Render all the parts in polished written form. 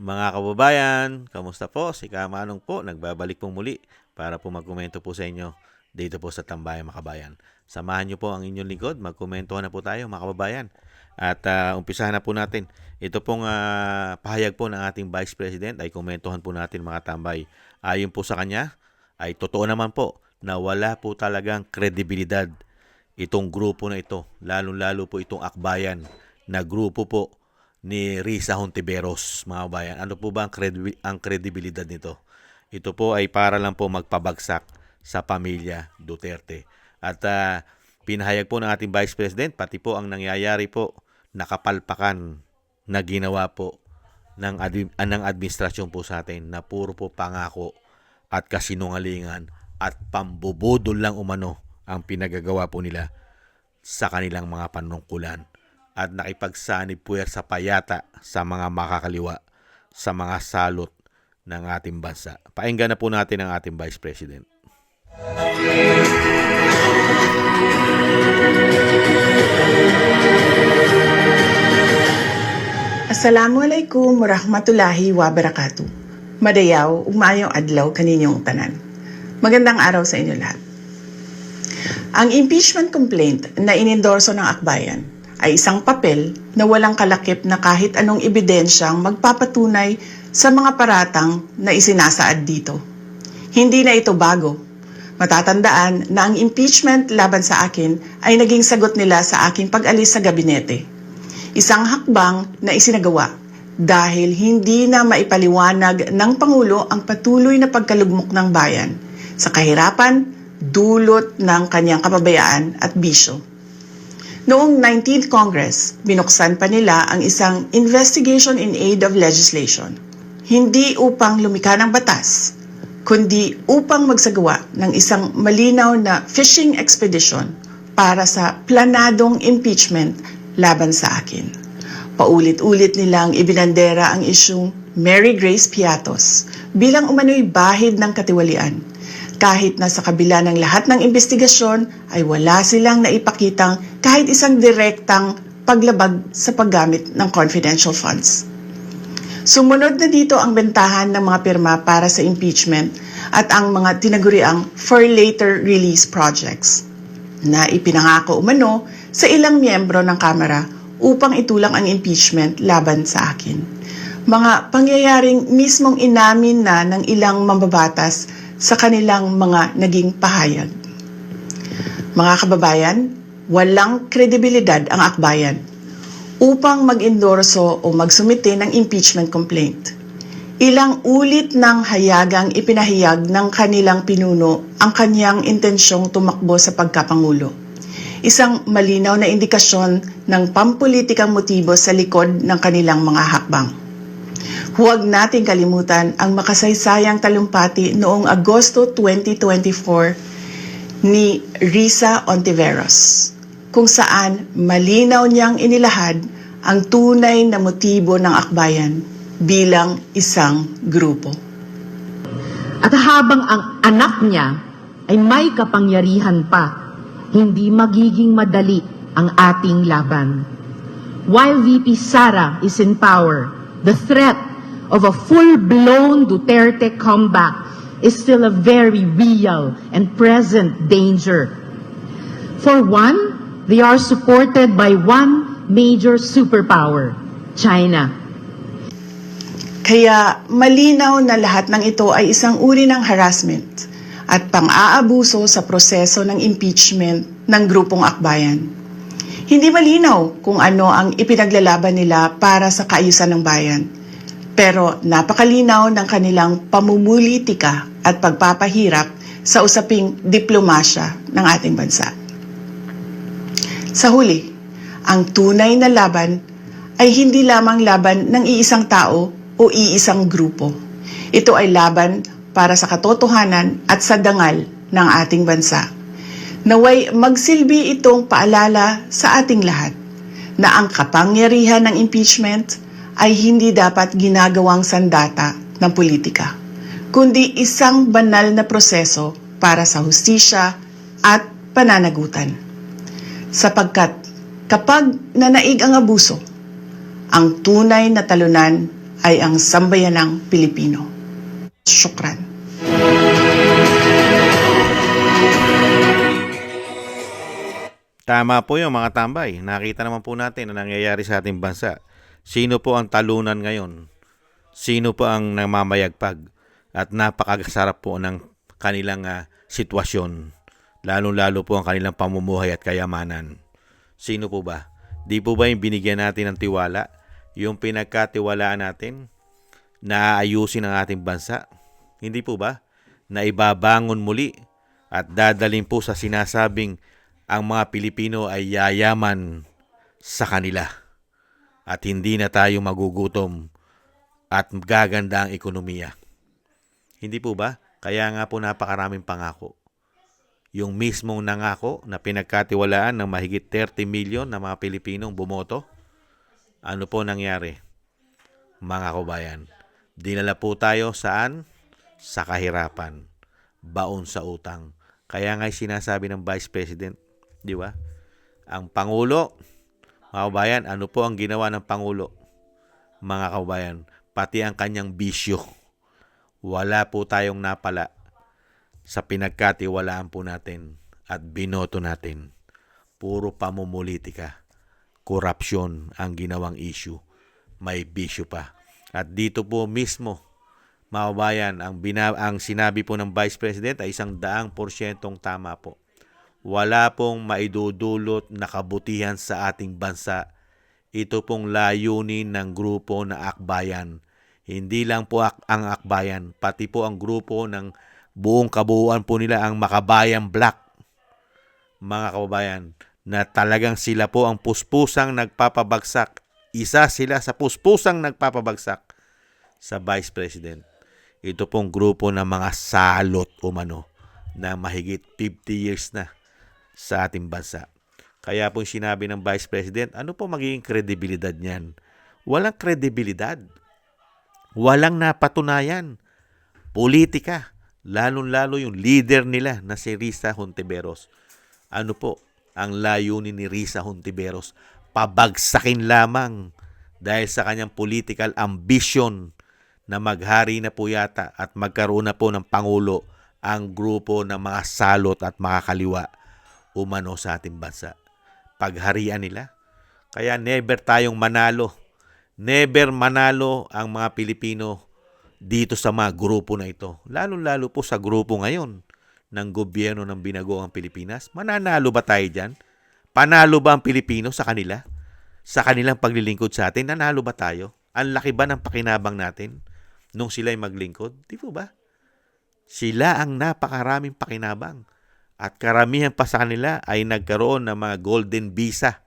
Mga kababayan, kamusta po? Si Kamanong po, nagbabalik po muli para po magkomento po sa inyo dito po sa Tambayang Makabayan. Samahan niyo po ang inyong lingkod, magkomentuhan na po tayo mga kababayan. At umpisahan na po natin. Ito pong pahayag po ng ating Vice President ay komentuhan po natin mga tambay. Ayon po sa kanya, ay totoo naman po na wala po talagang kredibilidad itong grupo na ito, lalong-lalo po itong akbayan na grupo po ni Risa Hontiveros, mga bayan. Ano po ba ang kredibilidad nito? Ito po ay para lang po magpabagsak sa pamilya Duterte. At pinahayag po ng ating Vice President, pati po ang nangyayari po, nakapalpakan na ginawa po ng administrasyon po sa atin na puro po pangako at kasinungalingan at pambubudol lang umano ang pinagagawa po nila sa kanilang mga panungkulan at nakipagsanib puwersa payata sa mga makakaliwa sa mga salot ng ating bansa. Painggan na po natin ang ating Vice President. Assalamualaikum warahmatullahi wabarakatuh. Madayaw, ugmayong adlaw kaninyong tanan. Magandang araw sa inyo lahat. Ang impeachment complaint na inendorso ng akbayan ay isang papel na walang kalakip na kahit anong ebidensyang magpapatunay sa mga paratang na isinasaad dito. Hindi na ito bago. Matatandaan na ang impeachment laban sa akin ay naging sagot nila sa aking pag-alis sa gabinete. Isang hakbang na isinagawa dahil hindi na maipaliwanag ng Pangulo ang patuloy na pagkalugmok ng bayan sa kahirapan, dulot ng kanyang kapabayaan at bisyo. Noong 19th Congress, binuksan pa nila ang isang Investigation in Aid of Legislation. Hindi upang lumikha ng batas, kundi upang magsagawa ng isang malinaw na fishing expedition para sa planadong impeachment laban sa akin. Paulit-ulit nilang ibinandera ang isyung Mary Grace Piatos bilang umano'y bahid ng katiwalian. Kahit na sa kabila ng lahat ng investigasyon ay wala silang naipakitang kahit isang direktang paglabag sa paggamit ng confidential funds. Sumunod na dito ang bentahan ng mga pirma para sa impeachment at ang mga tinaguriang for later release projects na ipinangako umano sa ilang miyembro ng Kamara upang itulang ang impeachment laban sa akin. Mga pangyayaring mismong inamin na ng ilang mambabatas sa kanilang mga naging pahayag. Mga kababayan, walang kredibilidad ang akbayan upang mag-endorso o magsumite ng impeachment complaint. Ilang ulit ng hayagang ipinahayag ng kanilang pinuno ang kanyang intensyong tumakbo sa pagkapangulo. Isang malinaw na indikasyon ng pampulitikang motibo sa likod ng kanilang mga hakbang. Huwag nating kalimutan ang makasaysayang talumpati noong Agosto 2024 ni Risa Hontiveros, kung saan malinaw niyang inilahad ang tunay na motibo ng akbayan bilang isang grupo. At habang ang anak niya ay may kapangyarihan pa, hindi magiging madali ang ating laban. While VP Sara is in power, the threat of a full-blown Duterte comeback is still a very real and present danger. For one, they are supported by one major superpower, China. Kaya malinaw na lahat ng ito ay isang uri ng harassment at pang-aabuso sa proseso ng impeachment ng grupong akbayan. Hindi malinaw kung ano ang ipinaglalaban nila para sa kaayusan ng bayan. Pero napakalinaw ng kanilang pamumulitika at pagpapahirap sa usaping diplomasya ng ating bansa. Sa huli, ang tunay na laban ay hindi lamang laban ng iisang tao o iisang grupo. Ito ay laban para sa katotohanan at sa dangal ng ating bansa. Naway magsilbi itong paalala sa ating lahat na ang kapangyarihan ng impeachment ay hindi dapat ginagawang sandata ng politika, kundi isang banal na proseso para sa hustisya at pananagutan. Sapagkat kapag nanaig ang abuso, ang tunay na talunan ay ang sambayanang Pilipino. Syukran. Tama po yung mga tambay. Nakita naman po natin na nangyayari sa ating bansa. Sino po ang talunan ngayon? Sino po ang namamayagpag? At napakasarap po ng kanilang sitwasyon. Lalo-lalo po ang kanilang pamumuhay at kayamanan. Sino po ba? Di po ba yung binigyan natin ng tiwala? Yung pinagkatiwalaan natin na ayusin ang ating bansa? Hindi po ba? Na ibabangon muli at dadalhin po sa sinasabing ang mga Pilipino ay yayaman sa kanila at hindi na tayo magugutom at gaganda ang ekonomiya. Hindi po ba? Kaya nga po napakaraming pangako. Yung mismong nangako na pinagkatiwalaan ng mahigit 30 million na mga Pilipinong bumoto, ano po nangyari? Mga kabayan, dinala po tayo saan? Sa kahirapan, baon sa utang. Kaya nga sinasabi ng Vice President, di ba? Ang Pangulo, mga kabayan, ano po ang ginawa ng Pangulo? Mga kabayan, pati ang kanyang bisyo. Wala po tayong napala sa pinagkatiwalaan po natin at binoto natin. Puro pamumulitika. Korupsyon ang ginawang issue. May bisyo pa. At dito po mismo, mga kabayan, ang sinabi po ng Vice President ay 100% tama po. Wala pong maidudulot na kabutihan sa ating bansa. Ito pong layunin ng grupo na Akbayan. Hindi lang po ang Akbayan, pati po ang grupo ng buong kabuuan po nila, ang Makabayan Black. Mga kababayan, na talagang sila po ang puspusang nagpapabagsak. Isa sila sa puspusang nagpapabagsak sa Vice President. Ito pong grupo ng mga salot umano na mahigit 50 years na sa ating bansa. Kaya po sinabi ng Vice President, ano po magiging kredibilidad niyan? Walang kredibilidad. Walang napatunayan. Politika. Lalong-lalo yung leader nila na si Risa Hontiveros. Ano po ang layunin ni Risa Hontiveros? Pabagsakin lamang dahil sa kanyang political ambition na maghari na po yata at magkaroon na po ng Pangulo ang grupo ng mga salot at mga kaliwa umano sa ating bansa. Pagharian nila. Kaya never tayong manalo. Never manalo ang mga Pilipino dito sa mga grupo na ito. Lalo-lalo po sa grupo ngayon ng gobyerno ng binagoong Pilipinas. Mananalo ba tayo dyan? Panalo ba ang Pilipino sa kanila? Sa kanilang paglilingkod sa atin, nanalo ba tayo? Ang laki ba ng pakinabang natin nung sila'y maglingkod? Di po ba? Sila ang napakaraming pakinabang. At karamihan pa sa kanila ay nagkaroon ng mga golden visa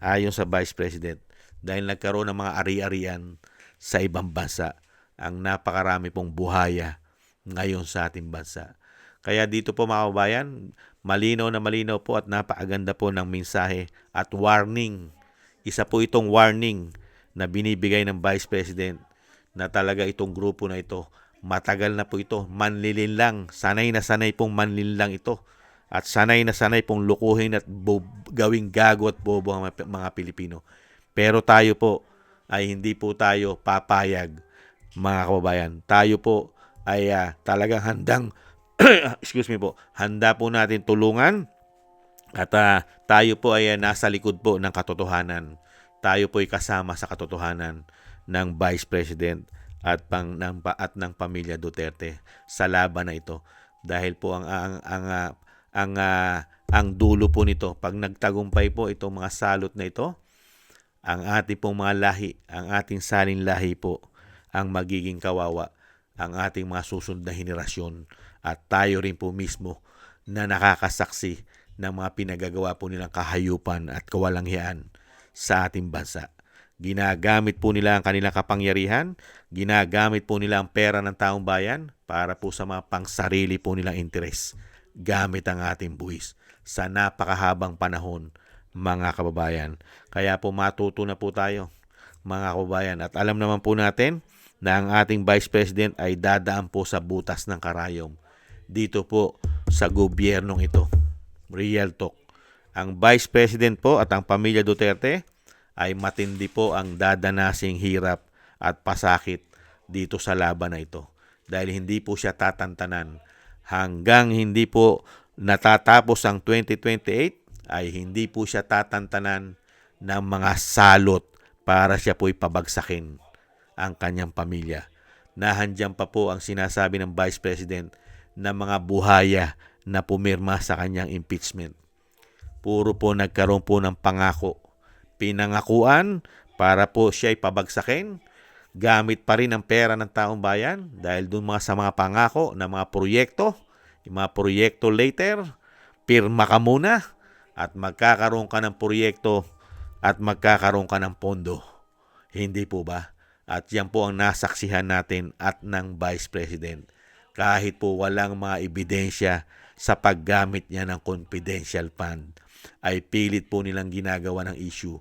ayon sa Vice President. Dahil nagkaroon ng mga ari-arian sa ibang bansa. Ang napakarami pong buhaya ngayon sa ating bansa. Kaya dito po mga kabayan, malinaw na malinaw po at napakaganda po ng mensahe at warning. Isa po itong warning na binibigay ng Vice President na talaga itong grupo na ito, matagal na po ito, manlilin lang, sanay na sanay pong manlilin lang ito. At sanay na sanay pong lukuhin at gawing gago at bobo ang mga Pilipino. Pero tayo po ay hindi po tayo papayag, mga kababayan. Tayo po ay talagang handang handa po natin tulungan at tayo po ay nasa likod po ng katotohanan. Tayo po ay kasama sa katotohanan ng Vice President at ng pamilya Duterte sa laban na ito. Dahil po ang dulo po nito, pag nagtagumpay po itong mga salot na ito, ang ating pong mga lahi, ang ating salin lahi po, ang magiging kawawa, ang ating mga susunod na henerasyon at tayo rin po mismo na nakakasaksi ng mga pinagagawa po nilang kahayupan at kawalanghyan sa ating bansa. Ginagamit po nila ang kanilang kapangyarihan, ginagamit po nila ang pera ng taong bayan para po sa mga pangsarili po nilang interes. Gamit ang ating buwis sa napakahabang panahon, mga kababayan. Kaya po matuto na po tayo, mga kababayan. At alam naman po natin na ang ating Vice President ay dadaan po sa butas ng karayom. Dito po sa gobyernong ito. Real talk. Ang Vice President po at ang pamilya Duterte ay matindi po ang dadanasing hirap at pasakit dito sa laban na ito. Dahil hindi po siya tatantanan hanggang hindi po natatapos ang 2028 ay hindi po siya tatantanan ng mga salot para siya po'y pabagsakin ang kanyang pamilya. Nahandyan pa po ang sinasabi ng Vice President na mga buhaya na pumirma sa kanyang impeachment. Puro po nagkaroon po ng pangako. Pinangakuan para po siya'y pabagsakin. Gamit pa rin ang pera ng taong bayan dahil dun sa mga pangako na mga proyekto, yung mga proyekto later, pirma ka muna at magkakaroon ka ng proyekto at magkakaroon ka ng pondo. Hindi po ba? At yan po ang nasaksihan natin at ng Vice President. Kahit po walang mga ebidensya sa paggamit niya ng confidential fund, ay pilit po nilang ginagawa ng issue.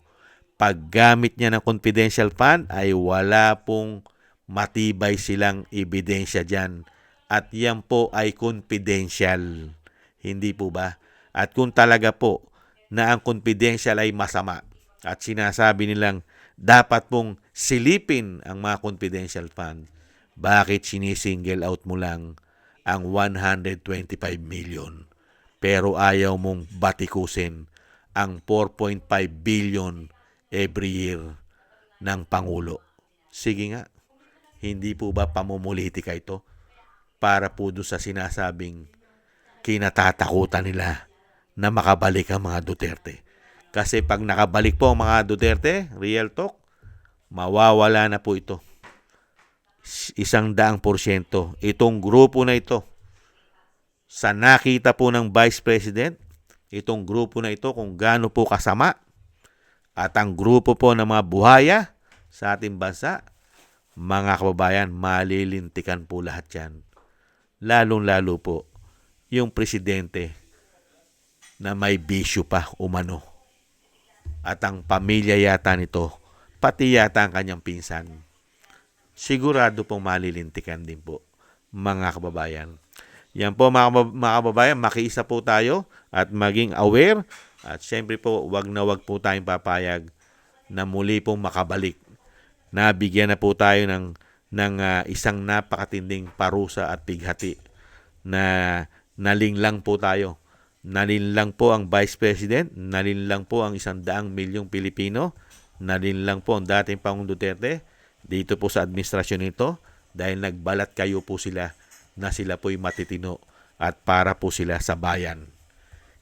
Paggamit niya ng confidential fund ay wala pong matibay silang ebidensya dyan. At yan po ay confidential. Hindi po ba? At kung talaga po na ang confidential ay masama at sinasabi nilang dapat pong silipin ang mga confidential fund, bakit sinisingle out mo lang ang 125 million pero ayaw mong batikusin ang 4.5 billion every year ng Pangulo? Sige nga, hindi po ba pamumulitika ito para po doon sa sinasabing kinatatakutan nila na makabalik ang mga Duterte? Kasi pag nakabalik po ang mga Duterte, real talk, mawawala na po ito. 100%. Itong grupo na ito, sa nakita po ng Vice President, itong grupo na ito kung gaano po kasama at ang grupo po ng mga buhaya sa ating bansa, mga kababayan, malilintikan po lahat yan. Lalong-lalo po yung presidente na may bisyo pa umano. At ang pamilya yata nito, pati yata ang kanyang pinsan, sigurado pong malilintikan din po, mga kababayan. Yan po mga kababayan, makiisa po tayo at maging aware. At syempre po, wag po tayong papayag na muli pong makabalik. Nabigyan na po tayo ng isang napakatinding parusa at pighati na nalinlang po tayo. Nalinlang po ang Vice President, nalinlang po ang 100 milyong Pilipino, nalinlang po ang dating Pangulong Duterte dito po sa administrasyon nito dahil nagbalat kayo po sila na sila po'y matitino at para po sila sa bayan.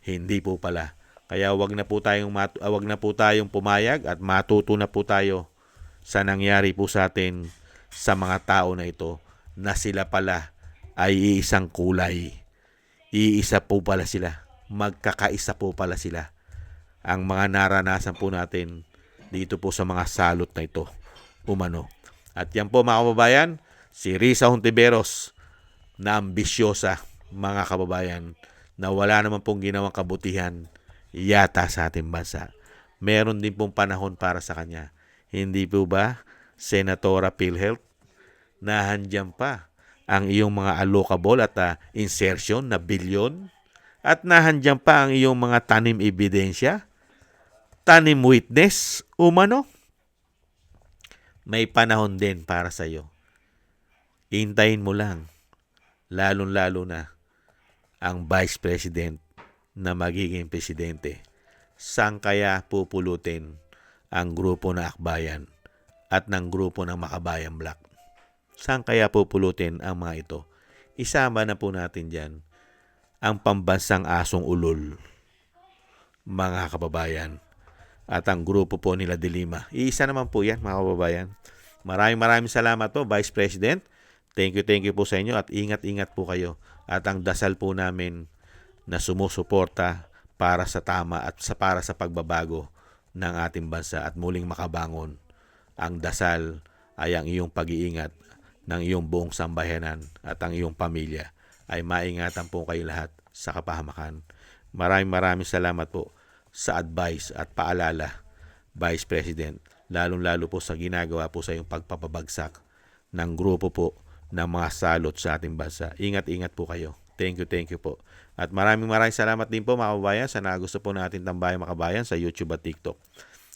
Hindi po pala. Kaya wag na po tayong pumayag at matuto na po tayo sa nangyari po sa atin sa mga tao na ito na sila pala ay iisang kulay. Iisa po pala sila. Magkakaisa po pala sila. Ang mga naranasan po natin dito po sa mga salot na ito umano. At yan po mga kababayan, si Risa Hontiveros na ambisyosa, mga kababayan, na wala naman pong ginawang kabutihan yata sa ating bansa. Meron din pong panahon para sa kanya. Hindi po ba, Senatora PhilHealth, nahandyan pa ang iyong mga allocable at insertion na bilyon? At nahandyan pa ang iyong mga tanim ebidensya? Tanim witness umano? May panahon din para sa iyo. Hintayin mo lang, lalong-lalo na ang Vice President na magiging presidente. Saan kaya pupulutin ang grupo na Akbayan at ng grupo ng Makabayan Black? Saan kaya pupulutin ang mga ito? Isama na po natin dyan ang pambansang asong ulol, mga kababayan, at ang grupo po nila Dilima. Iisa naman po yan, mga kababayan. Maraming salamat po, Vice President. Thank you po sa inyo at ingat-ingat po kayo. At ang dasal po namin na sumusuporta para sa tama at para sa pagbabago ng ating bansa at muling makabangon. Ang dasal ay ang iyong pag-iingat ng iyong buong sambayanan at ang iyong pamilya ay maingatan po kayo lahat sa kapahamakan. Maraming salamat po sa advice at paalala, Vice President, lalong-lalo po sa ginagawa po sa iyong pagpapabagsak ng grupo po ng mga salot sa ating bansa. Ingat-ingat po kayo. Thank you po. At maraming salamat din po mga kababayan sa nagusto po natin Tambayang Makabayan sa YouTube at TikTok.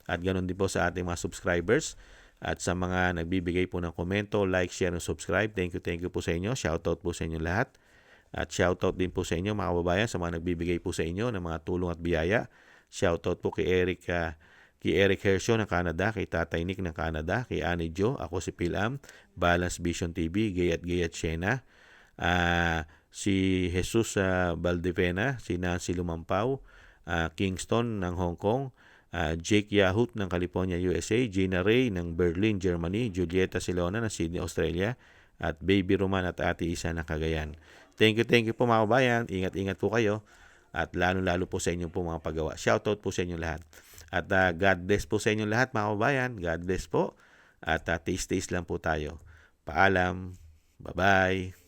At ganoon din po sa ating mga subscribers At sa mga nagbibigay po ng komento, like, share, and subscribe, thank you po sa inyo. Shoutout po sa inyo lahat. At shoutout din po sa inyo mga kababayan sa mga nagbibigay po sa inyo ng mga tulong at biyaya. Shoutout po kay Eric Hershaw ng Canada, kay Tatay Nick ng Canada, kay Annie Jo, ako si Pilam, Balance Vision TV, Gayat Shena, si Jesus Valdivena, si Nancy Lumampaw, Kingston ng Hong Kong, Jake Yahut ng California, USA, Gina Ray ng Berlin, Germany, Julieta Silona ng Sydney, Australia, at Baby Roman at Ate Isa ng Cagayan. Thank you po mga kabayan. Ingat-ingat po kayo. At lalo-lalo po sa inyong po mga paggawa. Shoutout po sa inyo lahat. At God bless po sa inyo lahat mga kabayan. God bless po. At taste lang po tayo. Paalam. Bye-bye.